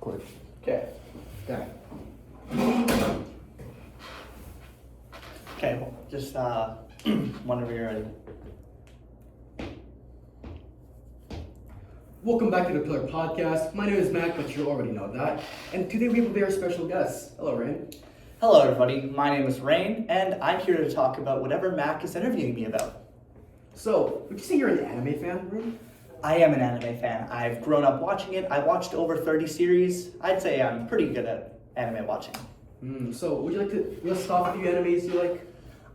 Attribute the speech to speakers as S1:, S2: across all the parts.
S1: Record.
S2: Okay.
S1: Okay.
S2: Okay, just whenever you're ready.
S1: Welcome back to the Pillar Podcast. My name is Mac, but you already know that. And today we have a very special guest. Hello, Rayne.
S2: Hello, everybody. My name is Rayne, and I'm here to talk about whatever Mac is interviewing me about.
S1: So, would you say you're an anime fan, Rayne?
S2: I am an anime fan. I've grown up watching it. I watched over 30 series. I'd say I'm pretty good at anime watching.
S1: So, would you like to list off a few animes you like?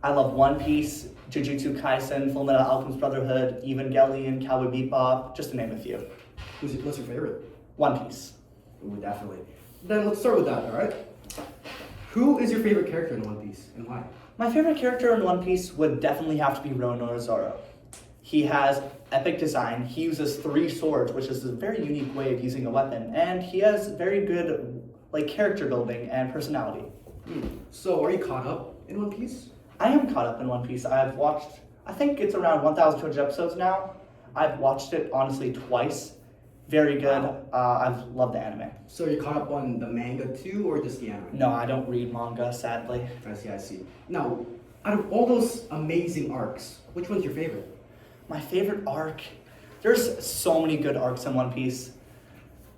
S2: I love One Piece, Jujutsu Kaisen, Fullmetal Alchemist Brotherhood, Evangelion, Cowboy Bebop, just to name a few.
S1: What's your favorite?
S2: One Piece.
S1: Ooh, definitely. Then let's start with that, alright? Who is your favorite character in One Piece, and why?
S2: My favorite character in One Piece would definitely have to be Rayne Zoro. He has epic design. He uses 3 swords, which is a very unique way of using a weapon, and he has very good character building and personality.
S1: So, are you caught up in One Piece?
S2: I am caught up in One Piece. I've watched, I think it's around 1,200 episodes now. I've watched it honestly twice. Very good. I've loved the anime.
S1: So, you're caught up on the manga too, or just the anime?
S2: No, I don't read manga, sadly.
S1: I see. Now, out of all those amazing arcs, which one's your favorite?
S2: My favorite arc, there's so many good arcs in One Piece,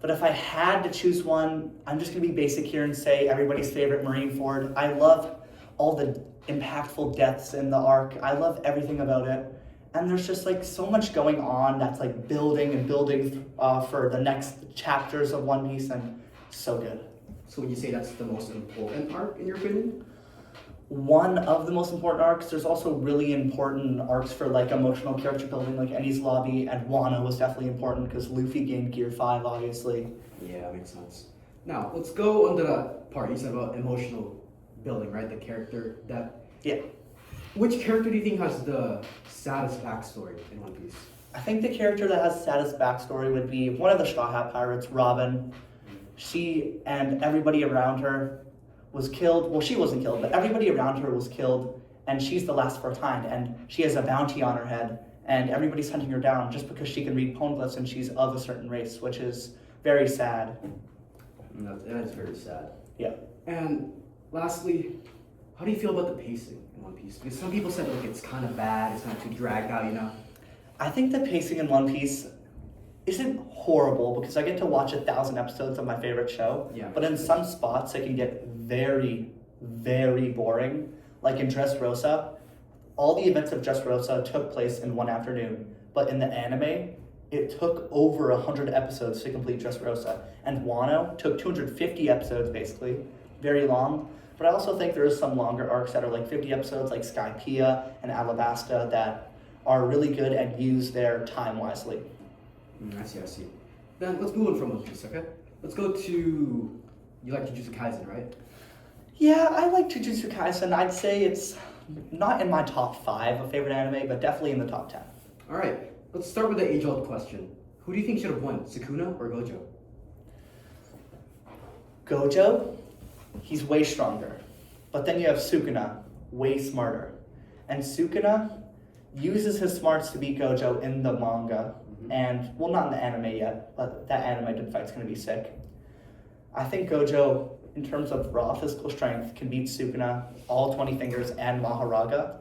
S2: but if I had to choose one, I'm just gonna be basic here and say everybody's favorite, Marineford. I love all the impactful deaths in the arc. I love everything about it. And there's just so much going on that's building and building for the next chapters of One Piece, and so good.
S1: So would you say that's the most important arc in your opinion?
S2: One of the most important arcs. There's also really important arcs for emotional character building, like Enies Lobby, and Wano was definitely important because Luffy gained Gear 5, obviously.
S1: Yeah, that makes sense. Now, let's go on to that part you said about emotional building, right? The character that...
S2: Yeah.
S1: Which character do you think has the saddest backstory in One Piece?
S2: I think the character that has the saddest backstory would be one of the Straw Hat Pirates, Robin. She and everybody around her was killed. Well, she wasn't killed, but everybody around her was killed, and she's the last of her kind, and she has a bounty on her head, and everybody's hunting her down just because she can read poneglyphs and she's of a certain race, which is very sad.
S1: That is very sad.
S2: Yeah.
S1: And lastly, how do you feel about the pacing in One Piece? Because some people said it's kind of bad, it's not too dragged out, you know?
S2: I think the pacing in One Piece isn't horrible because I get to watch 1,000 episodes of my favorite show.
S1: Yeah.
S2: But in some spots, it can get very, very boring. Like in Dressrosa, all the events of Dressrosa took place in one afternoon. But in the anime, it took over 100 episodes to complete Dressrosa. And Wano took 250 episodes, basically. Very long. But I also think there is some longer arcs that are 50 episodes, like Skypiea and Alabasta, that are really good and use their time wisely.
S1: I see. Then let's move on from One Piece, okay? Let's go to... You like Jujutsu Kaisen, right?
S2: Yeah, I like Jujutsu Kaisen. I'd say it's not in my top 5 of favorite anime, but definitely in the top 10.
S1: Alright, let's start with the age-old question. Who do you think should have won, Sukuna or Gojo?
S2: Gojo, he's way stronger. But then you have Sukuna, way smarter. And Sukuna uses his smarts to beat Gojo in the manga. And, well, not in the anime yet, but that animated fight's going to be sick. I think Gojo, in terms of raw physical strength, can beat Sukuna, all 20 fingers, and Maharaga.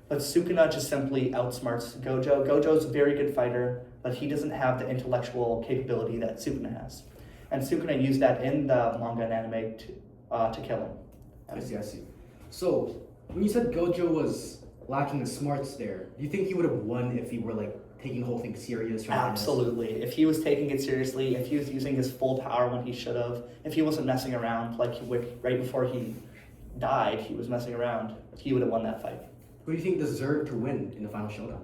S2: But Sukuna just simply outsmarts Gojo. Gojo's a very good fighter, but he doesn't have the intellectual capability that Sukuna has. And Sukuna used that in the manga and anime to kill him.
S1: I see. So, when you said Gojo was lacking the smarts there, do you think he would have won if he were taking the whole thing serious?
S2: Absolutely. If he was taking it seriously, if he was using his full power when he should have, if he wasn't messing around right before he died, he was messing around, he would have won that fight.
S1: Who do you think deserved to win in the final showdown?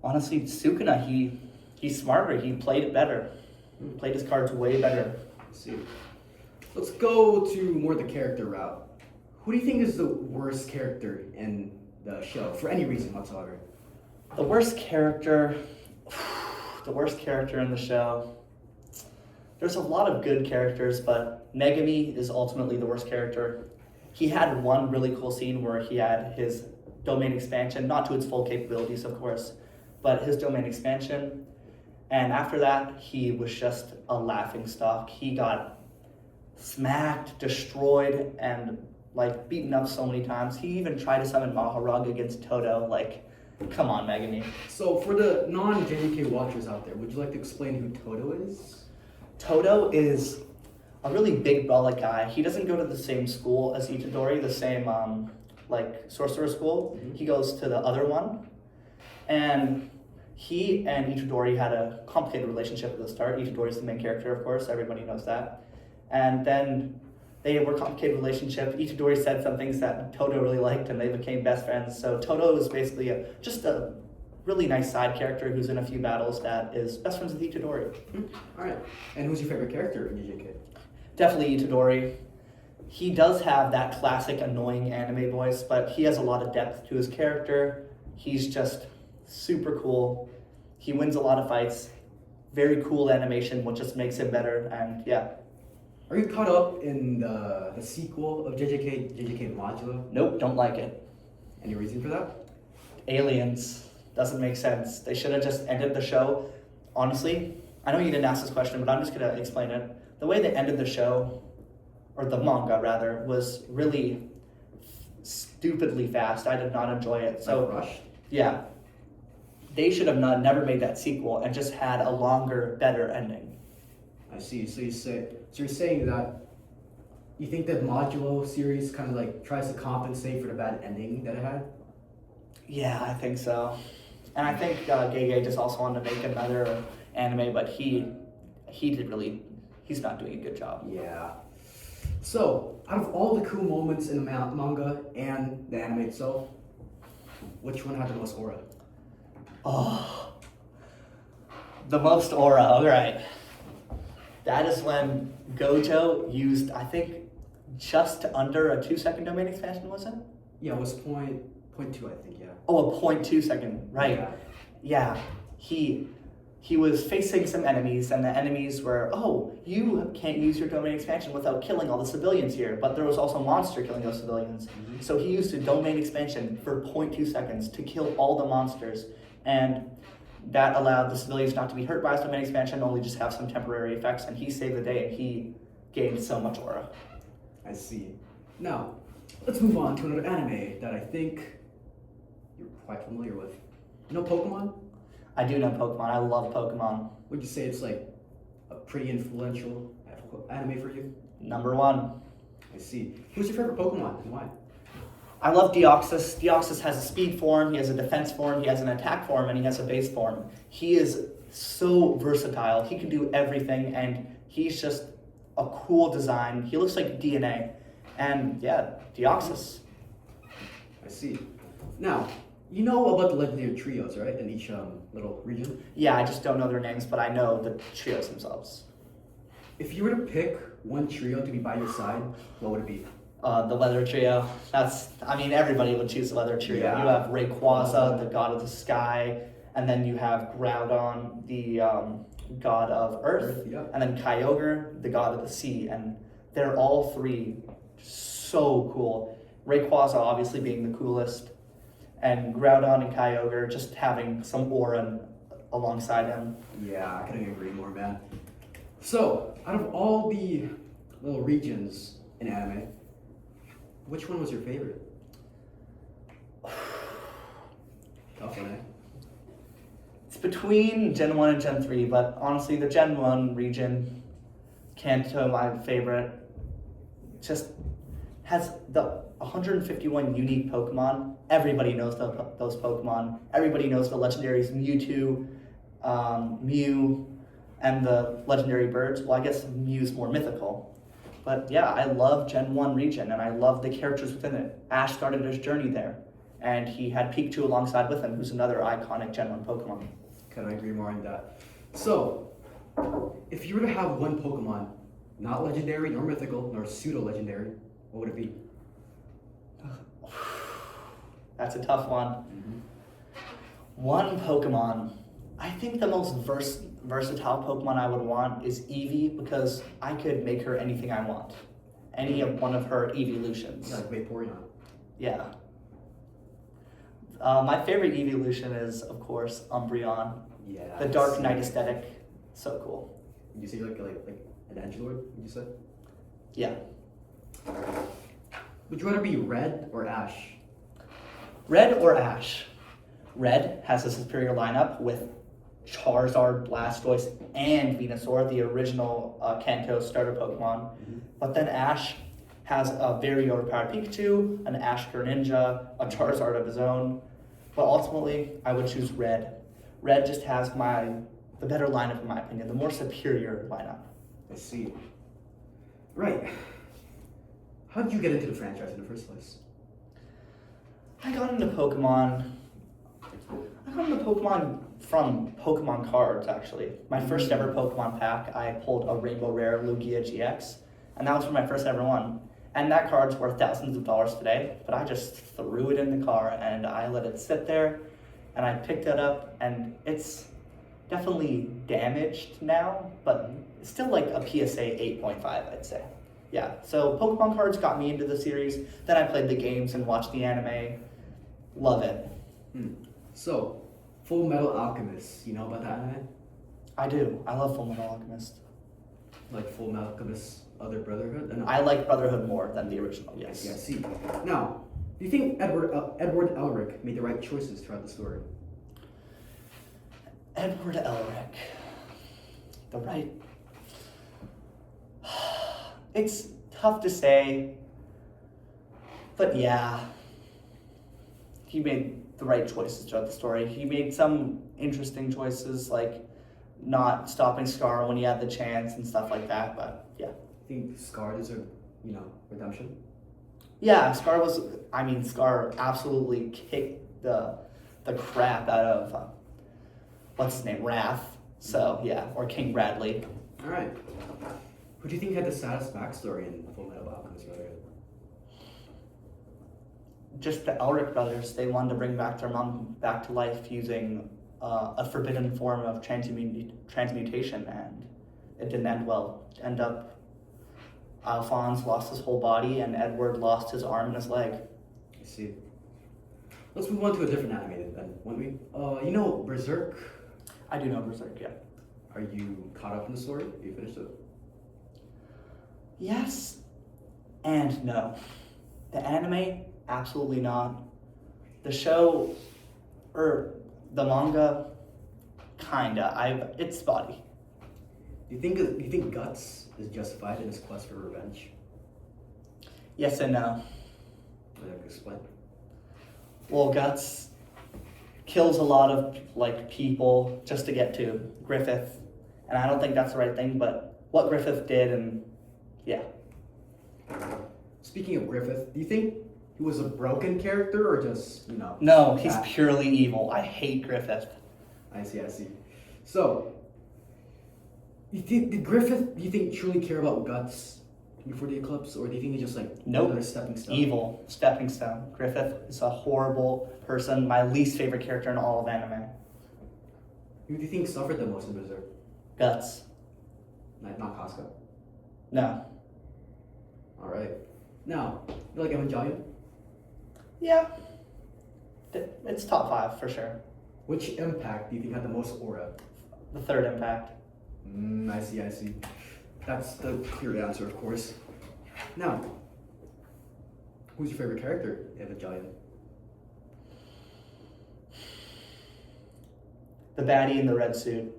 S2: Honestly, Sukuna, he's smarter. He played it better. Played his cards way better.
S1: Let's see. Let's go to more the character route. Who do you think is the worst character in the show, for any reason whatsoever?
S2: The worst character in the show. There's a lot of good characters, but Megami is ultimately the worst character. He had one really cool scene where he had his domain expansion, not to its full capabilities, of course, but his domain expansion. And after that, he was just a laughing stock. He got smacked, destroyed, and like beaten up so many times. He even tried to summon Maharag against Toto. Like, come on, Megami.
S1: So for the non-JJK watchers out there, would you like to explain who Toto is?
S2: Toto is a really big brolic guy. He doesn't go to the same school as Itadori, the same like sorcerer school.
S1: Mhm.
S2: He goes to the other one. And he and Itadori had a complicated relationship at the start. Itadori is the main character, of course, everybody knows that. And then they were a complicated relationship. Itadori said some things that Toto really liked, and they became best friends. So Toto is basically just a really nice side character who's in a few battles that is best friends with Itadori.
S1: All right. And who's your favorite character in JJK?
S2: Definitely Itadori. He does have that classic annoying anime voice, but he has a lot of depth to his character. He's just super cool. He wins a lot of fights. Very cool animation, which just makes him better. And yeah.
S1: Are you caught up in the sequel of JJK Modulo?
S2: Nope, don't like it.
S1: Any reason for that?
S2: Aliens. Doesn't make sense. They should have just ended the show. Honestly, I know you didn't ask this question, but I'm just going to explain it. The way they ended the show, or the manga rather, was really stupidly fast. I did not enjoy it. So,
S1: rushed?
S2: yeah. They should have never made that sequel and just had a longer, better ending.
S1: I see. So you're saying that you think that Modulo series kind of like tries to compensate for the bad ending that it had?
S2: Yeah, I think so. And I think Gege just also wanted to make another anime, but he's not doing a good job.
S1: Yeah. So, out of all the cool moments in the manga and the anime itself, which one had the most aura?
S2: Oh, the most aura, all right. That is when Gojo used, I think, just under a 2-second domain expansion, was it?
S1: Yeah, it was point 2, I think, yeah.
S2: Oh, a 0.2 second, right.
S1: Yeah.
S2: Yeah, he was facing some enemies, and the enemies were, oh, you can't use your domain expansion without killing all the civilians here, but there was also a monster killing those civilians.
S1: Mm-hmm.
S2: So he used a domain expansion for 0.2 seconds to kill all the monsters, and that allowed the civilians not to be hurt by his domain expansion, only just have some temporary effects, and he saved the day, and he gained so much aura.
S1: I see. Now, let's move on to another anime that I think you're quite familiar with. You know Pokemon?
S2: I do know Pokemon. I love Pokemon.
S1: Would you say it's like a pretty influential anime for you?
S2: Number one.
S1: I see. Who's your favorite Pokemon and why?
S2: I love Deoxys. Deoxys has a speed form, he has a defense form, he has an attack form, and he has a base form. He is so versatile. He can do everything, and he's just a cool design. He looks like DNA. And yeah, Deoxys.
S1: I see. Now, you know about the legendary trios, right? In each little region?
S2: Yeah, I just don't know their names, but I know the trios themselves.
S1: If you were to pick one trio to be by your side, what would it be?
S2: The Leather Trio. Everybody would choose the Leather Trio.
S1: Yeah.
S2: You have Rayquaza, the god of the sky, and then you have Groudon, the god of earth,
S1: Yeah.
S2: and then Kyogre, the god of the sea, and they're all three so cool. Rayquaza obviously being the coolest, and Groudon and Kyogre just having some aura alongside him.
S1: Yeah, I couldn't agree more, man. So, out of all the little regions in anime, which one was your favorite? Tough one, eh?
S2: It's between Gen 1 and Gen 3, but honestly, the Gen 1 region, Kanto, my favorite, just has the 151 unique Pokemon. Everybody knows those Pokemon. Everybody knows the legendaries Mewtwo, Mew, and the legendary birds. Well, I guess Mew's more mythical. But yeah, I love Gen 1 region, and I love the characters within it. Ash started his journey there, and he had Pikachu alongside with him, who's another iconic Gen 1 Pokemon.
S1: Couldn't agree more on that. So, if you were to have one Pokemon, not legendary, nor mythical, nor pseudo-legendary, what would it be?
S2: That's a tough one.
S1: Mm-hmm.
S2: One Pokemon. I think the most versatile Pokemon I would want is Eevee, because I could make her anything I want. Any of one of her evolutions.
S1: Like Vaporeon.
S2: Yeah. My favorite evolution is, of course, Umbreon.
S1: Yeah.
S2: The Dark Knight aesthetic, so cool.
S1: Would you say like an edgelord? Would you say?
S2: Yeah.
S1: Would you rather be Red or Ash?
S2: Red or Ash? Red has a superior lineup with Charizard, Blastoise, and Venusaur, the original Kanto starter Pokemon. But then Ash has a very overpowered Pikachu, an Ash Greninja, a Charizard of his own. But ultimately, I would choose Red. Red just has the better lineup, in my opinion, the more superior lineup.
S1: I see. Right. How did you get into the franchise in the first place?
S2: I got into Pokemon from Pokemon cards, actually. My first ever Pokemon pack, I pulled a Rainbow Rare Lugia GX, and that was for my first ever one. And that card's worth thousands of dollars today, but I just threw it in the car and I let it sit there, and I picked it up, and it's definitely damaged now, but it's still like a PSA 8.5, I'd say. Yeah, so Pokemon cards got me into the series. Then I played the games and watched the anime. Love it.
S1: So, Full Metal Alchemist, you know about that anime?
S2: I do. I love Fullmetal Alchemist.
S1: Like Full Metal Alchemist Other Brotherhood? No.
S2: I like Brotherhood more than the original, yes.
S1: Yeah, I see. Now, do you think Edward Elric made the right choices throughout the story?
S2: Edward Elric. The right... It's tough to say, but yeah. He made the right choices throughout the story. He made some interesting choices, like not stopping Scar when he had the chance and stuff like that, but yeah.
S1: I think Scar deserved, redemption.
S2: Yeah, Scar absolutely kicked the crap out of, what's his name, Wrath. So, yeah, or King Bradley.
S1: All right. Who do you think had the saddest backstory in Full Metal Alchemist Brotherhood?
S2: Just the Elric brothers. They wanted to bring back their mom back to life using a forbidden form of transmutation, and it didn't end well. End up, Alphonse lost his whole body, and Edward lost his arm and his leg.
S1: I see. Let's move on to a different anime then, won't we? You know Berserk?
S2: I do know Berserk, yeah.
S1: Are you caught up in the story? Have you finished it?
S2: Yes and no. The anime, absolutely not. The show, or the manga, kinda. It's spotty.
S1: Do you think Guts is justified in his quest for revenge?
S2: Yes and no.
S1: Explain.
S2: Well, Guts kills a lot of people just to get to Griffith, and I don't think that's the right thing. But what Griffith did, and yeah.
S1: Speaking of Griffith, do you think he was a broken character or just
S2: No, he's purely evil. I hate Griffith.
S1: I see. So, did Griffith, do you think, truly care about Guts before the eclipse, or do you think he just
S2: Nope.
S1: another stepping stone?
S2: Evil stepping stone. Griffith is a horrible person. My least favorite character in all of anime.
S1: Who do you think suffered the most in Berserk?
S2: Guts.
S1: Not Casca.
S2: No.
S1: All right. Now, you like Evangelion?
S2: Yeah. It's top 5 for sure.
S1: Which impact do you think had the most aura?
S2: The third impact.
S1: I see. That's the clear answer, of course. Now, who's your favorite character in Evangelion?
S2: The baddie in the red suit.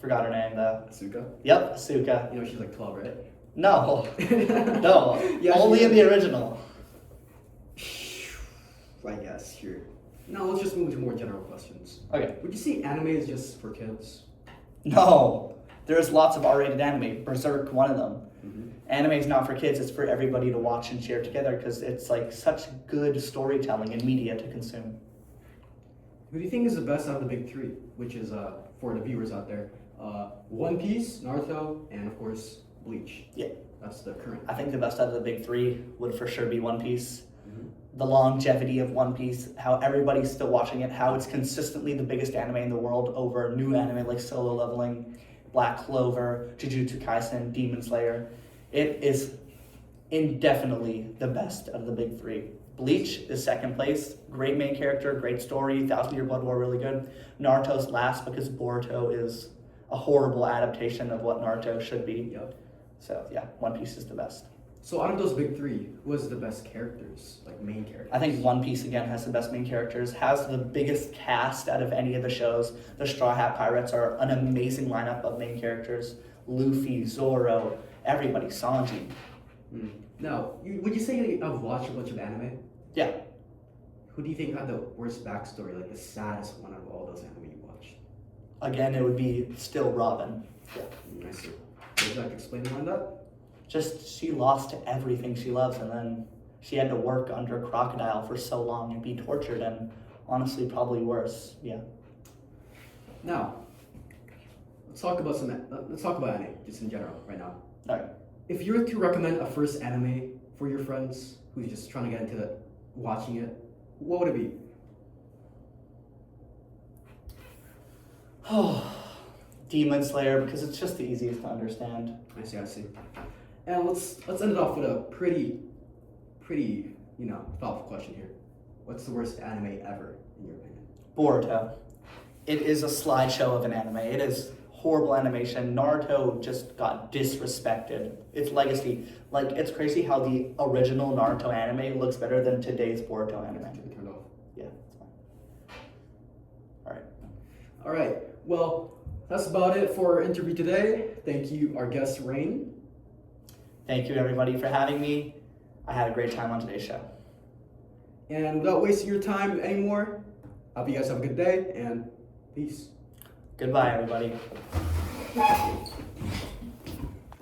S2: Forgot her name though.
S1: Asuka?
S2: Yep, Asuka.
S1: She's like 12, right?
S2: No. No.
S1: Yeah,
S2: Only in the original.
S1: I guess, sure. Now let's just move to more general questions.
S2: Okay.
S1: Would you say anime is just for kids?
S2: No. There's lots of R-rated anime. Berserk, one of them. Anime is not for kids. It's for everybody to watch and share together because it's such good storytelling and media to consume.
S1: Who do you think is the best out of the big three? Which is, for the viewers out there, One Piece, Naruto, and of course, Bleach.
S2: Yeah.
S1: That's the current.
S2: I think the best out of the big three would for sure be One Piece. The longevity of One Piece, how everybody's still watching it, how it's consistently the biggest anime in the world over new anime like Solo Leveling, Black Clover, Jujutsu Kaisen, Demon Slayer. It is indefinitely the best of the big three. Bleach is second place. Great main character, great story. Thousand Year Blood War, really good. Naruto's last because Boruto is a horrible adaptation of what Naruto should be.
S1: Yep.
S2: So yeah, One Piece is the best.
S1: So out of those big three, who was the best characters, like main characters?
S2: I think One Piece again has the best main characters, has the biggest cast out of any of the shows. The Straw Hat Pirates are an amazing lineup of main characters. Luffy, Zoro, everybody, Sanji.
S1: Now, would you say you've watched a bunch of anime?
S2: Yeah.
S1: Who do you think had the worst backstory, like the saddest one of all those anime you watched?
S2: Again, it would be still Robin. Yeah.
S1: I see. Would you like to explain more on that?
S2: Just she lost everything she loves, and then she had to work under a crocodile for so long and be tortured, and honestly, probably worse. Yeah.
S1: Now, let's talk about anime just in general right now.
S2: All right.
S1: If you were to recommend a first anime for your friends who's just trying to get into watching it, what would it be?
S2: Oh, Demon Slayer, because it's just the easiest to understand.
S1: I see. And let's end it off with a pretty, thoughtful question here. What's the worst anime ever, in your opinion?
S2: Boruto. It is a slideshow of an anime. It is horrible animation. Naruto just got disrespected. Its legacy, like, it's crazy how the original Naruto anime looks better than today's Boruto anime.
S1: Turned off.
S2: Yeah, it's fine.
S1: All right. Well, that's about it for our interview today. Thank you, our guest Rayne.
S2: Thank you, everybody, for having me. I had a great time on today's show.
S1: And without wasting your time anymore, I hope you guys have a good day and peace.
S2: Goodbye, everybody.